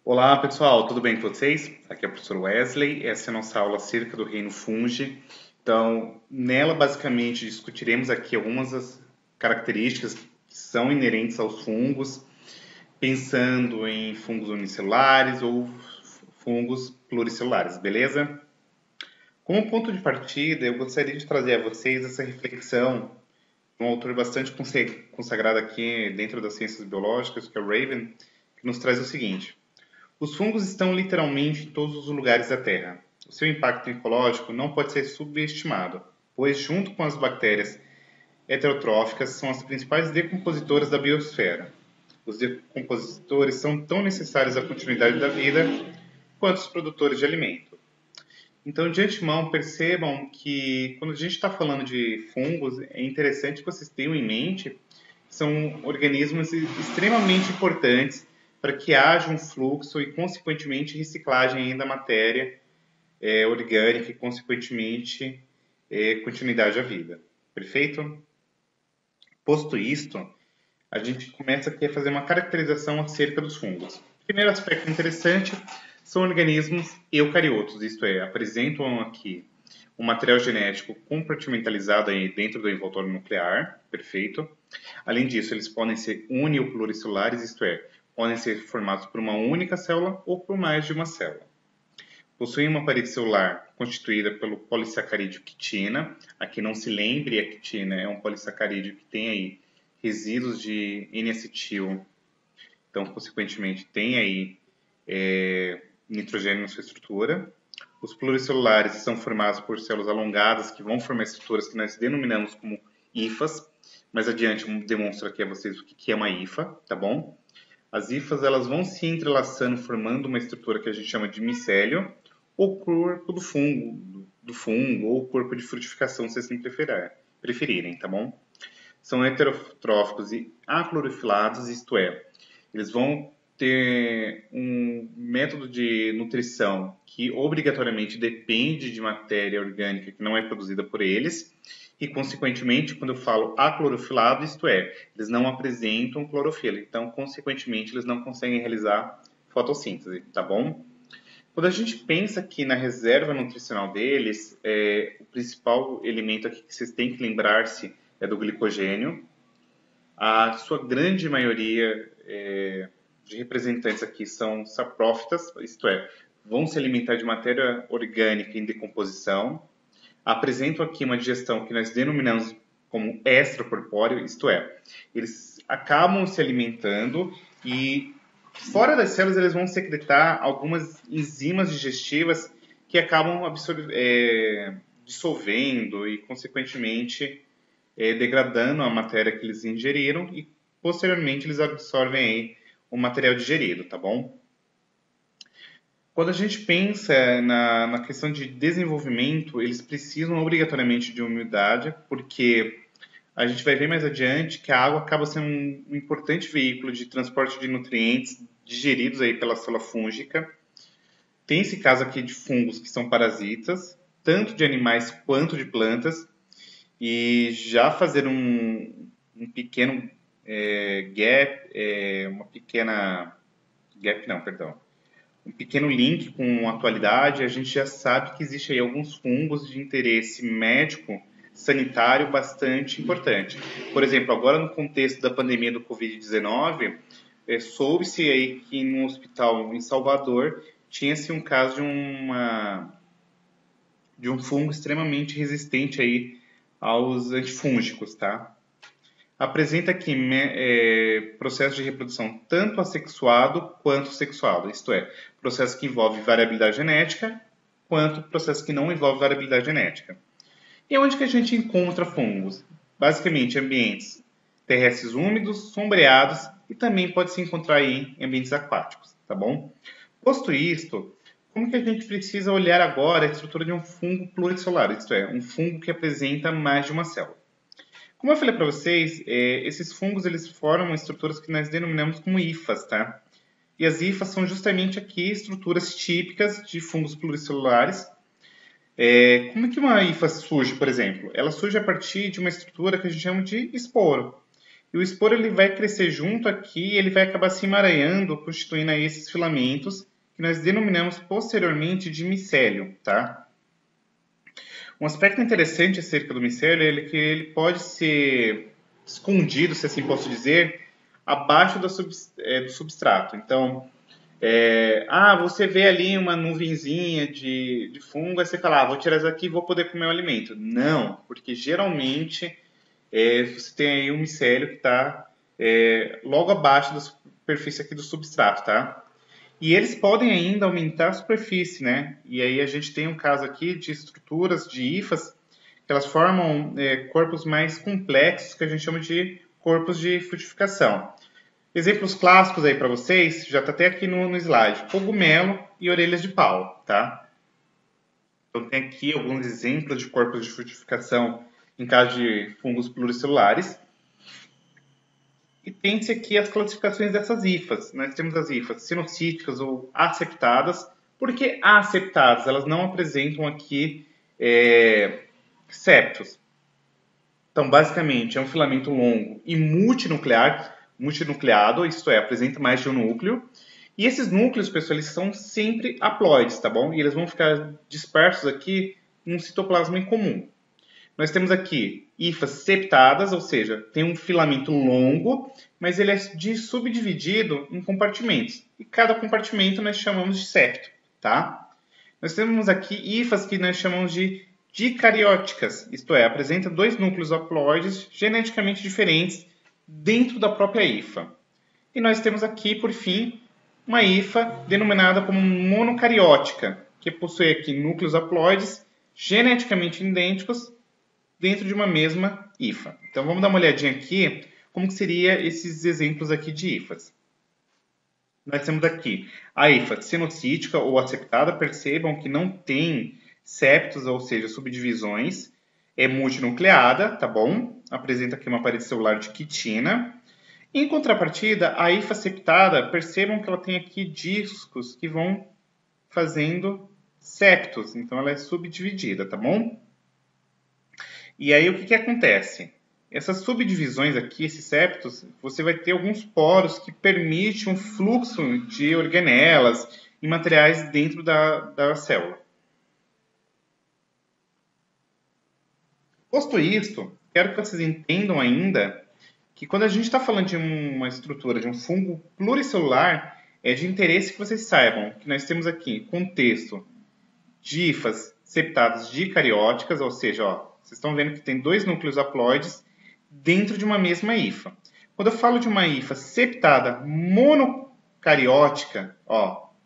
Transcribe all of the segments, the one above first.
Olá pessoal, tudo bem com vocês? Aqui é o professor Wesley, essa é a nossa aula acerca do reino fungi. Então, nela basicamente discutiremos aqui algumas das características que são inerentes aos fungos, pensando em fungos unicelulares ou fungos pluricelulares, beleza? Como ponto de partida, eu gostaria de trazer a vocês essa reflexão de um autor bastante consagrado aqui dentro das ciências biológicas, que é o Raven, que nos traz o seguinte: os fungos estão literalmente em todos os lugares da Terra. O seu impacto ecológico não pode ser subestimado, pois, junto com as bactérias heterotróficas, são as principais decompositoras da biosfera. Os decompositores são tão necessários à continuidade da vida quanto os produtores de alimento. Então, de antemão, percebam que quando a gente está falando de fungos, é interessante que vocês tenham em mente que são organismos extremamente importantes para que haja um fluxo e, consequentemente, reciclagem da matéria orgânica e, consequentemente, continuidade à vida. Perfeito? Posto isto, a gente começa aqui a fazer uma caracterização acerca dos fungos. O primeiro aspecto interessante são organismos eucariotos, isto é, apresentam aqui um material genético compartimentalizado aí dentro do envoltório nuclear, perfeito. Além disso, eles podem ser uni ou pluricelulares, isto é, podem ser formados por uma única célula ou por mais de uma célula. Possuem uma parede celular constituída pelo polissacarídeo quitina. Aqui não se lembre, a quitina é um polissacarídeo que tem aí resíduos de N-acetil, então, consequentemente, tem aí nitrogênio na sua estrutura. Os pluricelulares são formados por células alongadas que vão formar estruturas que nós denominamos como hifas. Mais adiante eu demonstro aqui a vocês o que é uma hifa, tá bom? As hifas elas vão se entrelaçando formando uma estrutura que a gente chama de micélio ou corpo do fungo ou corpo de frutificação, se assim preferirem, tá bom? São heterotróficos e aclorofilados, isto é, eles vão ter um método de nutrição que obrigatoriamente depende de matéria orgânica que não é produzida por eles e, consequentemente, quando eu falo aclorofilado, isto é, eles não apresentam clorofila, então, consequentemente, eles não conseguem realizar fotossíntese, tá bom? Quando a gente pensa aqui na reserva nutricional deles, o principal elemento aqui que vocês têm que lembrar-se é do glicogênio. A sua grande maioria de representantes aqui são saprófitas, isto é, vão se alimentar de matéria orgânica em decomposição. Apresentam aqui uma digestão que nós denominamos como extracorpóreo, isto é, eles acabam se alimentando e fora das células eles vão secretar algumas enzimas digestivas que acabam dissolvendo e, consequentemente, degradando a matéria que eles ingeriram e, posteriormente, eles absorvem aí o material digerido, tá bom? Quando a gente pensa na questão de desenvolvimento, eles precisam obrigatoriamente de umidade, porque a gente vai ver mais adiante que a água acaba sendo um importante veículo de transporte de nutrientes digeridos aí pela célula fúngica. Tem esse caso aqui de fungos que são parasitas, tanto de animais quanto de plantas, e já fazer um pequeno um pequeno link com a atualidade, a gente já sabe que existe aí alguns fungos de interesse médico sanitário bastante importante. Por exemplo, agora no contexto da pandemia do Covid-19, soube-se aí que no hospital em Salvador tinha-se um caso de um fungo extremamente resistente aí aos antifúngicos, tá? Apresenta aqui processo de reprodução tanto assexuado quanto sexuado, isto é, processo que envolve variabilidade genética quanto processo que não envolve variabilidade genética. E onde que a gente encontra fungos? Basicamente, ambientes terrestres úmidos, sombreados e também pode se encontrar aí em ambientes aquáticos, tá bom? Posto isto, como que a gente precisa olhar agora a estrutura de um fungo pluricelular, isto é, um fungo que apresenta mais de uma célula? Como eu falei para vocês, esses fungos eles formam estruturas que nós denominamos como hifas, tá? E as hifas são justamente aqui estruturas típicas de fungos pluricelulares. Como é que uma hifa surge, por exemplo? Ela surge a partir de uma estrutura que a gente chama de esporo. e o esporo ele vai crescer junto aqui e ele vai acabar se emaranhando, constituindo aí esses filamentos que nós denominamos posteriormente de micélio, tá? Um aspecto interessante acerca do micélio é que ele pode ser escondido, se assim posso dizer, abaixo do substrato. Então, você vê ali uma nuvenzinha de fungo, aí você fala, vou tirar isso aqui e vou poder comer o alimento. Não, porque geralmente você tem aí um micélio que está logo abaixo da superfície aqui do substrato, tá? E eles podem ainda aumentar a superfície, né? E aí a gente tem um caso aqui de estruturas de hifas que elas formam corpos mais complexos que a gente chama de corpos de frutificação. Exemplos clássicos aí para vocês, já está até aqui no slide, cogumelo e orelhas de pau, tá? Então tem aqui alguns exemplos de corpos de frutificação em caso de fungos pluricelulares. E tem-se aqui as classificações dessas hifas. Nós temos as hifas sinocíticas ou aceptadas. Por que aceptadas? Elas não apresentam aqui septos. Então, basicamente, é um filamento longo e multinucleado, isto é, apresenta mais de um núcleo. E esses núcleos, pessoal, eles são sempre haploides, tá bom? E eles vão ficar dispersos aqui num citoplasma em comum. Nós temos aqui hifas septadas, ou seja, tem um filamento longo, mas ele é subdividido em compartimentos. E cada compartimento nós chamamos de septo, tá? Nós temos aqui hifas que nós chamamos de dicarióticas, isto é, apresenta dois núcleos haploides geneticamente diferentes dentro da própria hifa. E nós temos aqui, por fim, uma hifa denominada como monocariótica, que possui aqui núcleos haploides geneticamente idênticos dentro de uma mesma hifa. Então vamos dar uma olhadinha aqui como que seria esses exemplos aqui de hifas. Nós temos aqui a hifa sinocítica ou aceptada, percebam que não tem septos, ou seja, subdivisões, é multinucleada, tá bom? Apresenta aqui uma parede celular de quitina. Em contrapartida, a hifa septada, percebam que ela tem aqui discos que vão fazendo septos, então ela é subdividida, tá bom? E aí o que acontece? Essas subdivisões aqui, esses septos, você vai ter alguns poros que permitem um fluxo de organelas e materiais dentro da célula. Posto isto, quero que vocês entendam ainda que quando a gente está falando de uma estrutura, de um fungo pluricelular, é de interesse que vocês saibam que nós temos aqui contexto de hifas septadas dicarióticas, ou seja, vocês estão vendo que tem dois núcleos haploides dentro de uma mesma hifa. Quando eu falo de uma hifa septada monocariótica,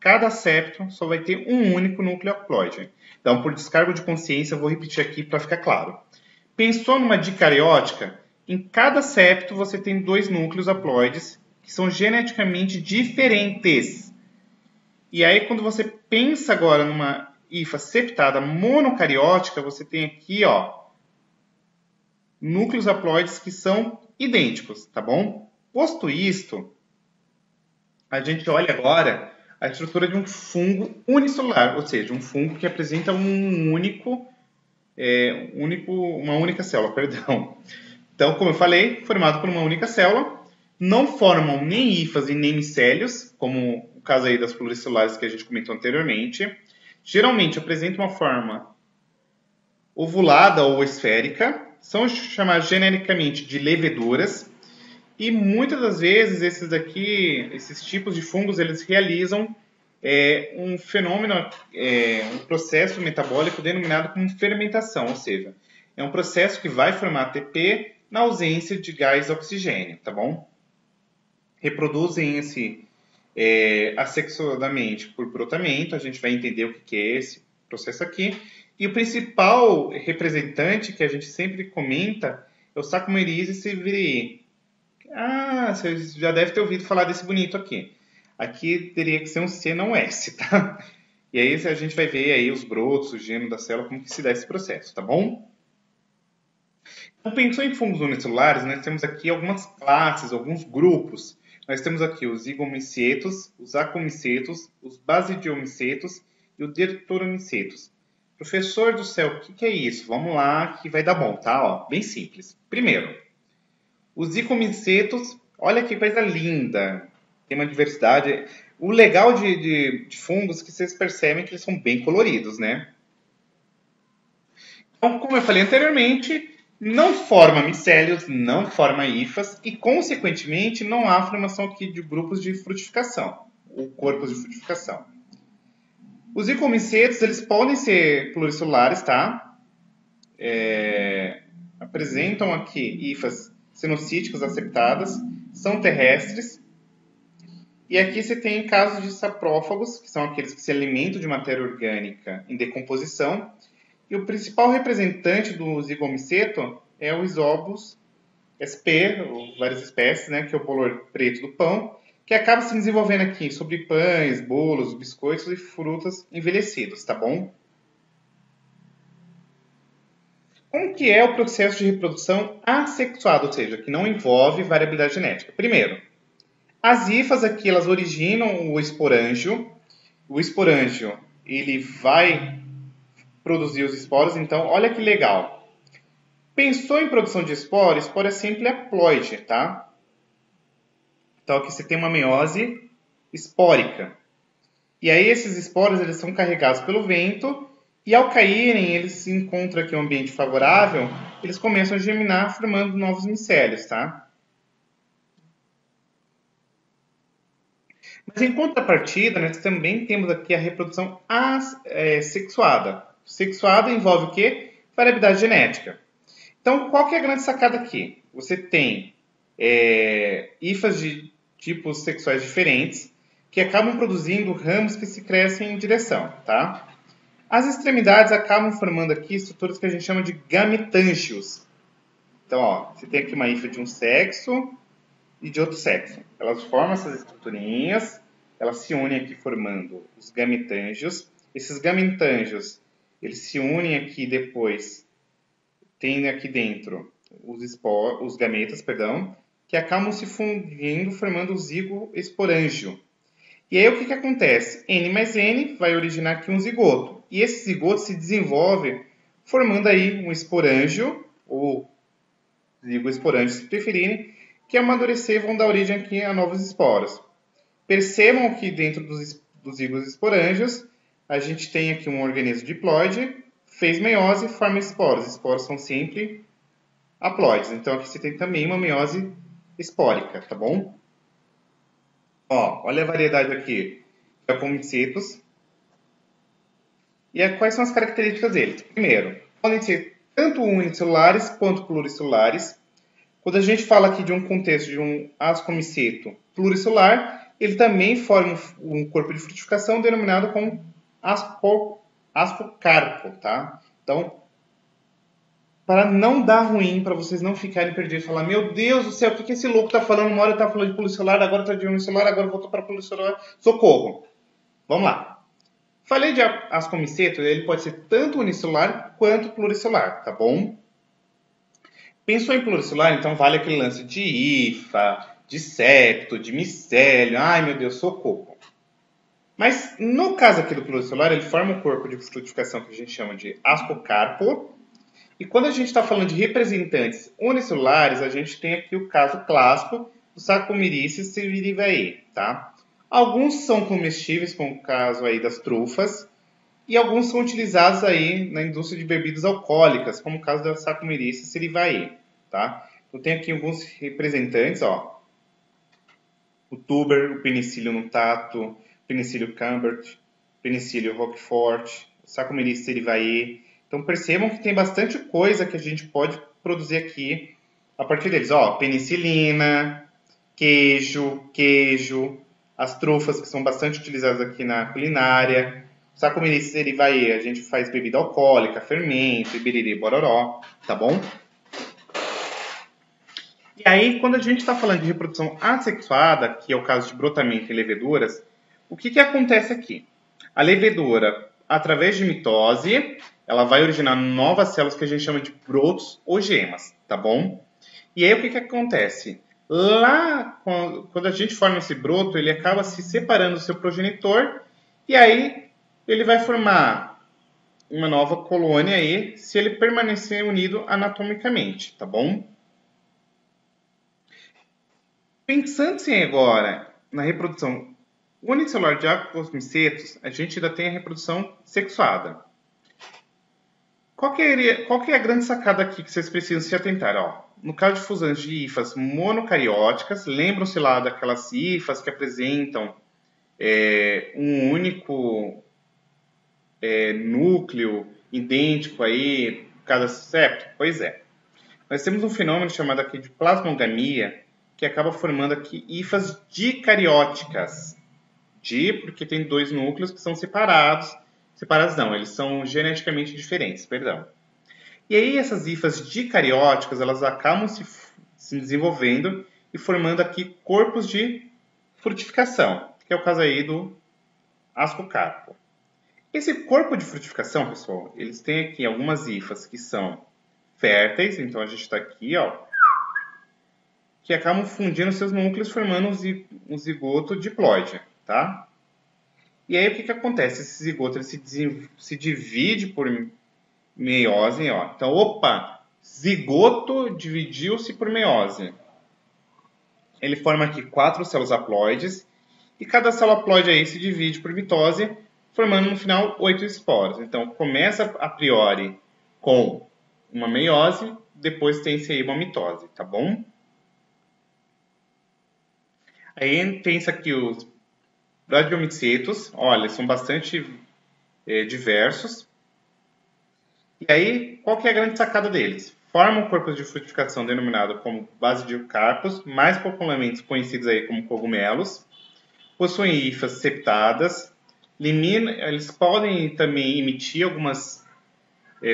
cada septo só vai ter um único núcleo haploide. Então, por descargo de consciência, eu vou repetir aqui para ficar claro. Pensou numa dicariótica? Em cada septo você tem dois núcleos haploides que são geneticamente diferentes. E aí, quando você pensa agora numa hifa septada monocariótica, você tem aqui, núcleos haploides que são idênticos, tá bom? Posto isto, a gente olha agora a estrutura de um fungo unicelular, ou seja, um fungo que apresenta uma única célula, perdão. Então, como eu falei, formado por uma única célula, não formam nem hifas e nem micélios, como o caso aí das pluricelulares que a gente comentou anteriormente. Geralmente apresentam uma forma ovulada ou esférica, são chamadas genericamente de leveduras, e muitas das vezes esses tipos de fungos, eles realizam um fenômeno, um processo metabólico denominado como fermentação, ou seja, é um processo que vai formar ATP na ausência de gás oxigênio, tá bom? Reproduzem-se assexuadamente por brotamento, a gente vai entender o que é esse processo aqui. E o principal representante que a gente sempre comenta é o Saccharomyces cerevisiae. Você já deve ter ouvido falar desse bonito aqui. Aqui teria que ser um C, não S, tá? E aí a gente vai ver aí os brotos, o gênero da célula, como que se dá esse processo, tá bom? Então, pensou em fungos unicelulares, nós temos aqui algumas classes, alguns grupos. Nós temos aqui os higomicetos, os acomicetos, os basidiomicetos e o deuteromicetos. Professor do céu, o que é isso? Vamos lá que vai dar bom, tá? Bem simples. Primeiro, Os icomicetos, olha que coisa linda. Tem uma diversidade. O legal de fungos é que vocês percebem que eles são bem coloridos, né? Então, como eu falei anteriormente, não forma micélios, não forma hifas e, consequentemente, não há formação aqui de grupos de frutificação, ou corpos de frutificação. Os icomicetos, eles podem ser pluricelulares, tá? Apresentam aqui hifas cenocíticas aceptadas, são terrestres. E aqui você tem casos de saprófagos, que são aqueles que se alimentam de matéria orgânica em decomposição. E o principal representante do zigomiceto é o Isobus sp, ou várias espécies, né, que é o bolor preto do pão, que acaba se desenvolvendo aqui sobre pães, bolos, biscoitos e frutas envelhecidos, tá bom? Como que é o processo de reprodução assexuada, ou seja, que não envolve variabilidade genética? Primeiro, as hifas aqui, elas originam o esporângio. O esporângio, ele vai produzir os esporos, então, olha que legal. Pensou em produção de esporo? Esporo é sempre haploide, tá? Então, aqui você tem uma meiose espórica. E aí, esses esporos, eles são carregados pelo vento, e ao caírem, eles se encontram aqui em um ambiente favorável, eles começam a germinar, formando novos micélios, tá? Mas em contrapartida, nós também temos aqui a reprodução assexuada. Sexuada envolve o quê? Variabilidade genética. Então, qual que é a grande sacada aqui? Você tem hifas de tipos sexuais diferentes que acabam produzindo ramos que se crescem em direção, tá? As extremidades acabam formando aqui estruturas que a gente chama de gametângios. Então, ó, você tem aqui uma hifa de um sexo e de outro sexo. Elas formam essas estruturinhas, elas se unem aqui formando os gametângios. Esses gametângios, eles se unem aqui depois, tem aqui dentro os gametas, perdão, que acabam se fundindo, formando o zigo esporângio. E aí o que acontece? N mais N vai originar aqui um zigoto. E esse zigoto se desenvolve formando aí um esporângio, ou zigo esporângio se preferirem, que ao amadurecer vão dar origem aqui a novos esporos. Percebam que dentro dos zigos esporângios, a gente tem aqui um organismo diploide, fez meiose e forma esporos. Esporos são sempre haploides. Então aqui você tem também uma meiose espórica, tá bom? Ó, olha a variedade aqui de apomicetos. E quais são as características deles? Primeiro, podem ser tanto unicelulares quanto pluricelulares. Quando a gente fala aqui de um contexto de um ascomiceto pluricelular, ele também forma um corpo de frutificação denominado como ascocarpo, tá? Então, para não dar ruim, para vocês não ficarem perdidos, falar, meu Deus do céu, o que esse louco está falando? Uma hora está falando de pluricelular, agora está de unicelular, agora voltou para pluricelular. Socorro! Vamos lá. Falei de ascomiceto, ele pode ser tanto unicelular quanto pluricelular, tá bom? Pensou em pluricelular, então vale aquele lance de hifa, de septo, de micélio. Ai, meu Deus, socorro. Mas no caso aqui do pluricelular, ele forma um corpo de frutificação que a gente chama de ascocarpo. E quando a gente está falando de representantes unicelulares, a gente tem aqui o caso clássico do Saccharomyces cerevisiae, tá? Alguns são comestíveis, como o caso aí das trufas, e alguns são utilizados aí na indústria de bebidas alcoólicas, como o caso da Saccharomyces cerevisiae, tá? Então tem aqui alguns representantes, ó. O tuber, o penicillium nutato, o penicillium cambert, penicillium roquefort, o Saccharomyces cerevisiae. Então percebam que tem bastante coisa que a gente pode produzir aqui a partir deles. Ó, penicilina, queijo, as trufas que são bastante utilizadas aqui na culinária. Saccharomyces cerevisiae, a gente faz bebida alcoólica, fermento, ibiriri, bororó, tá bom? E aí, quando a gente está falando de reprodução assexuada, que é o caso de brotamento em leveduras, o que acontece aqui? A levedura, através de mitose, ela vai originar novas células que a gente chama de brotos ou gemas, tá bom? E aí o que acontece? Lá, quando a gente forma esse broto, ele acaba se separando do seu progenitor e aí ele vai formar uma nova colônia aí se ele permanecer unido anatomicamente, tá bom? Pensando-se agora na reprodução unicelular de aplomicetos, a gente ainda tem a reprodução sexuada. Qual que é a grande sacada aqui que vocês precisam se atentar? Ó, no caso de fusões de hifas monocarióticas, lembram-se lá daquelas hifas que apresentam um único núcleo idêntico aí, cada septo? Pois é. Nós temos um fenômeno chamado aqui de plasmogamia, que acaba formando aqui hifas dicarióticas. Porque tem dois núcleos que são separados. Separados não, eles são geneticamente diferentes, perdão. E aí essas hifas dicarióticas, elas acabam se desenvolvendo e formando aqui corpos de frutificação, que é o caso aí do ascocarpo. Esse corpo de frutificação, pessoal, eles têm aqui algumas hifas que são férteis, então a gente está aqui, ó, que acabam fundindo seus núcleos formando um zigoto diploide, tá? E aí o que acontece? Esse zigoto ele se divide por meiose, ó. Então, opa, zigoto dividiu-se por meiose. Ele forma aqui 4 células haploides e cada célula haploide aí se divide por mitose, formando no final 8 esporos. Então, começa a priori com uma meiose, depois tem-se aí uma mitose, tá bom? Aí pensa aqui os bradiomicetos, olha, são bastante diversos. E aí, qual que é a grande sacada deles? Formam corpos de frutificação denominado como basidiocarpos, mais popularmente conhecidos aí como cogumelos. Possuem hifas septadas. Eles podem também emitir algumas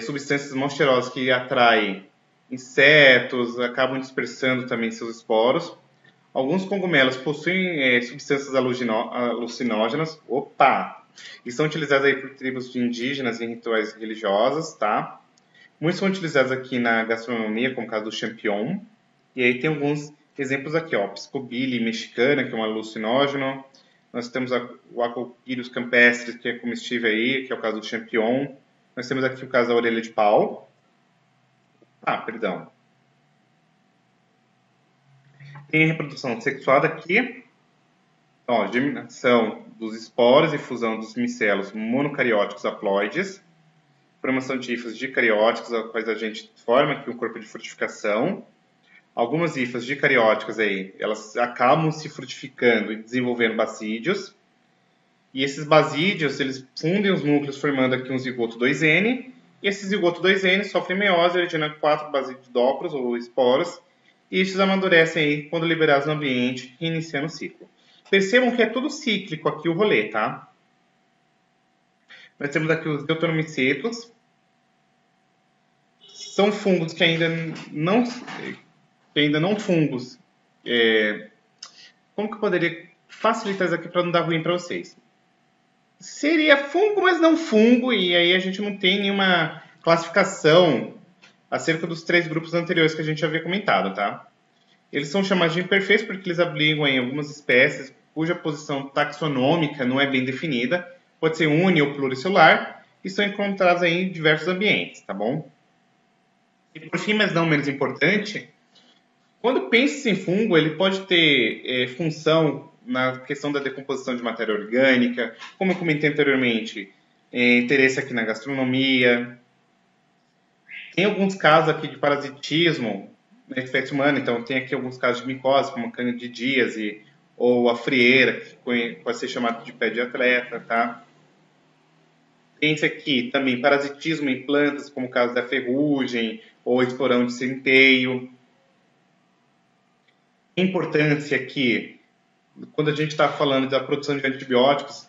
substâncias monsterosas que atraem insetos, acabam dispersando também seus esporos. Alguns cogumelos possuem substâncias alucinógenas, e são utilizados aí por tribos de indígenas em rituais religiosos, tá? Muitos são utilizados aqui na gastronomia, como o caso do champignon. E aí tem alguns exemplos aqui, ó, Piscobili mexicana, que é um alucinógeno. Nós temos o Acoquilus campestre, que é comestível aí, que é o caso do champignon. Nós temos aqui o caso da orelha de pau. Tem a reprodução sexuada aqui, ó, germinação dos esporos e fusão dos micelos monocarióticos haploides, formação de hifas dicarióticas, as quais a gente forma aqui um corpo de frutificação. Algumas hifas dicarióticas aí, elas acabam se frutificando e desenvolvendo basídeos. E esses basídeos, eles fundem os núcleos formando aqui um zigoto 2N. E esse zigoto 2N sofre meiose, originando 4 basidóporos ou esporos. E estes amadurecem aí quando liberados no ambiente, reiniciando o ciclo. Percebam que é tudo cíclico aqui o rolê, tá? Nós temos aqui os deuteromicetos. São fungos que ainda não fungos. Como que eu poderia facilitar isso aqui para não dar ruim para vocês? Seria fungo, mas não fungo, e aí a gente não tem nenhuma classificação acerca dos 3 grupos anteriores que a gente havia comentado, tá? Eles são chamados de imperfeitos porque eles abrigam em algumas espécies cuja posição taxonômica não é bem definida, pode ser uni ou pluricelular, e são encontrados aí em diversos ambientes, tá bom? E por fim, mas não menos importante, quando pensa em fungo, ele pode ter função na questão da decomposição de matéria orgânica, como eu comentei anteriormente, interesse aqui na gastronomia. Tem alguns casos aqui de parasitismo na espécie humana, então tem aqui alguns casos de micose, como a candidíase ou a frieira, que pode ser chamado de pé de atleta, tá? Tem aqui também parasitismo em plantas, como o caso da ferrugem ou esporão de centeio. A importância aqui, quando a gente está falando da produção de antibióticos,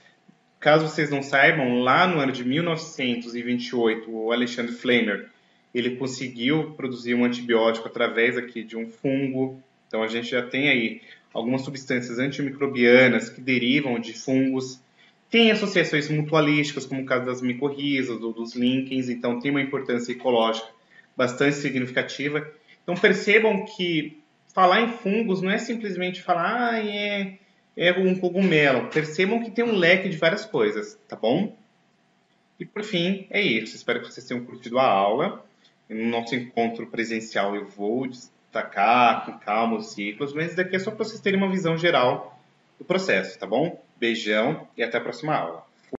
caso vocês não saibam, lá no ano de 1928, o Alexandre Flamer, ele conseguiu produzir um antibiótico através aqui de um fungo. Então a gente já tem aí algumas substâncias antimicrobianas que derivam de fungos. Tem associações mutualísticas, como o caso das micorrizas ou dos líquens, então tem uma importância ecológica bastante significativa. Então percebam que falar em fungos não é simplesmente falar, é um cogumelo. Percebam que tem um leque de várias coisas, tá bom? E por fim, é isso. Espero que vocês tenham curtido a aula. No nosso encontro presencial eu vou estar destacar com calma os ciclos, mas isso daqui é só para vocês terem uma visão geral do processo, tá bom? Beijão e até a próxima aula.